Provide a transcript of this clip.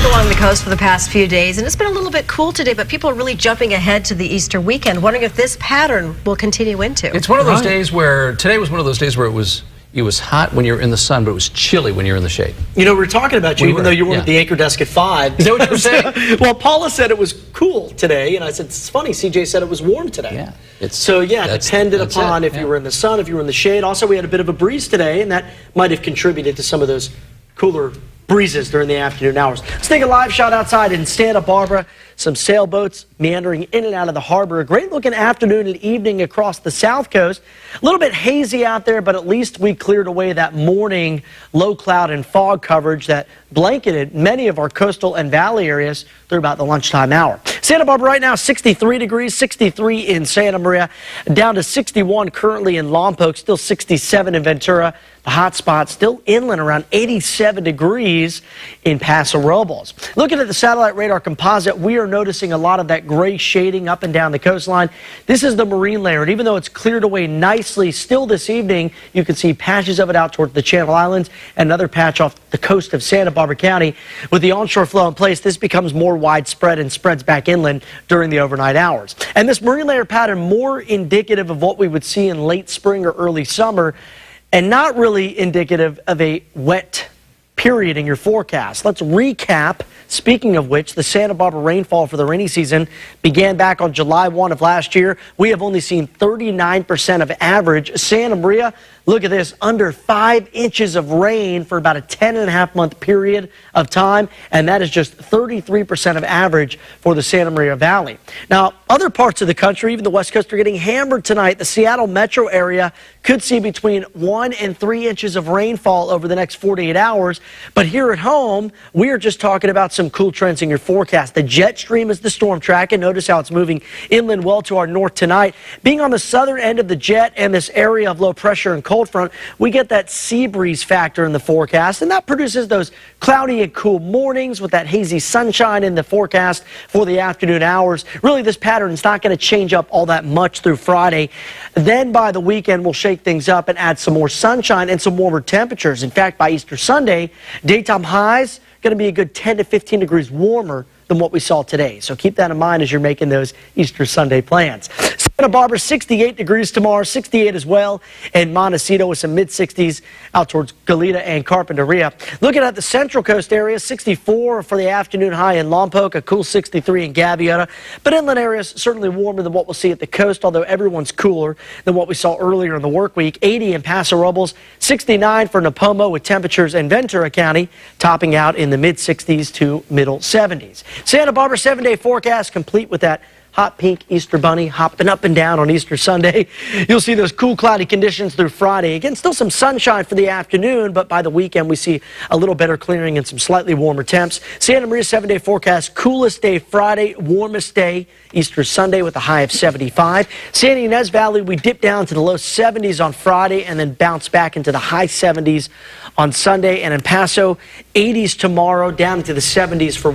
along the coast for the past few days, and it's been a little bit cool today, but people are really jumping ahead to the Easter weekend, wondering if this pattern will continue into. It's one of those days where, today was one of those days where it was hot when you're in the sun, but it was chilly when you're in the shade. You know, we were talking about you, even though you weren't at the anchor desk at 5. Is that what you were saying? Well, Paula said it was cool today, and I said, it's funny, CJ said it was warm today. Yeah. It depended upon if you were in the sun, if you were in the shade. Also, we had a bit of a breeze today, and that might have contributed to some of those cooler breezes during the afternoon hours. Let's take a live shot outside in Santa Barbara. Some sailboats meandering in and out of the harbor. A great looking afternoon and evening across the south coast. A little bit hazy out there, but at least we cleared away that morning low cloud and fog coverage that blanketed many of our coastal and valley areas through about the lunchtime hour. Santa Barbara right now 63 degrees, 63 in Santa Maria, down to 61 currently in Lompoc, still 67 in Ventura. The hot spot still inland around 87 degrees in Paso Robles. Looking at the satellite radar composite, we are noticing a lot of that gray shading up and down the coastline. This is the marine layer, and even though it's cleared away nicely, still this evening you can see patches of it out towards the Channel Islands and another patch off the coast of Santa Barbara County. With the onshore flow in place, this becomes more widespread and spreads back inland during the overnight hours. And this marine layer pattern more indicative of what we would see in late spring or early summer, and not really indicative of a wet period in your forecast. Let's recap. Speaking of which, the Santa Barbara rainfall for the rainy season began back on July 1 of last year. We have only seen 39% of average. Santa Maria, look at this, under 5 inches of rain for about a 10.5-month period of time, and that is just 33% of average for the Santa Maria Valley. Now, other parts of the country, even the West Coast, are getting hammered tonight. The Seattle metro area could see between 1 and 3 inches of rainfall over the next 48 hours. But here at home, we are just talking about some cool trends in your forecast. The jet stream is the storm track, and notice how it's moving inland well to our north tonight. Being on the southern end of the jet and this area of low pressure and cold front, we get that sea breeze factor in the forecast, and that produces those cloudy and cool mornings with that hazy sunshine in the forecast for the afternoon hours. Really, this pattern is not going to change up all that much through Friday. Then by the weekend, we'll shake things up and add some more sunshine and some warmer temperatures. In fact, by Easter Sunday, daytime highs going to be a good 10 to 15 degrees warmer than what we saw today. So keep that in mind as you're making those Easter Sunday plans. Santa Barbara, 68 degrees tomorrow, 68 as well, and Montecito with some mid-60s out towards Goleta and Carpinteria. Looking at the Central Coast area, 64 for the afternoon high in Lompoc, a cool 63 in Gaviota. But inland areas certainly warmer than what we'll see at the coast, although everyone's cooler than what we saw earlier in the work week. 80 in Paso Robles, 69 for Napomo with temperatures in Ventura County topping out in the mid-60s to middle 70s. Santa Barbara 7-day forecast complete with that hot pink Easter bunny hopping up and down on Easter Sunday. You'll see those cool cloudy conditions through Friday. Again, still some sunshine for the afternoon, but by the weekend we see a little better clearing and some slightly warmer temps. Santa Maria 7-day forecast, coolest day Friday, warmest day Easter Sunday with a high of 75. San Ynez Valley, we dip down to the low 70s on Friday and then bounce back into the high 70s on Sunday. And in Paso, 80s tomorrow, down into the 70s for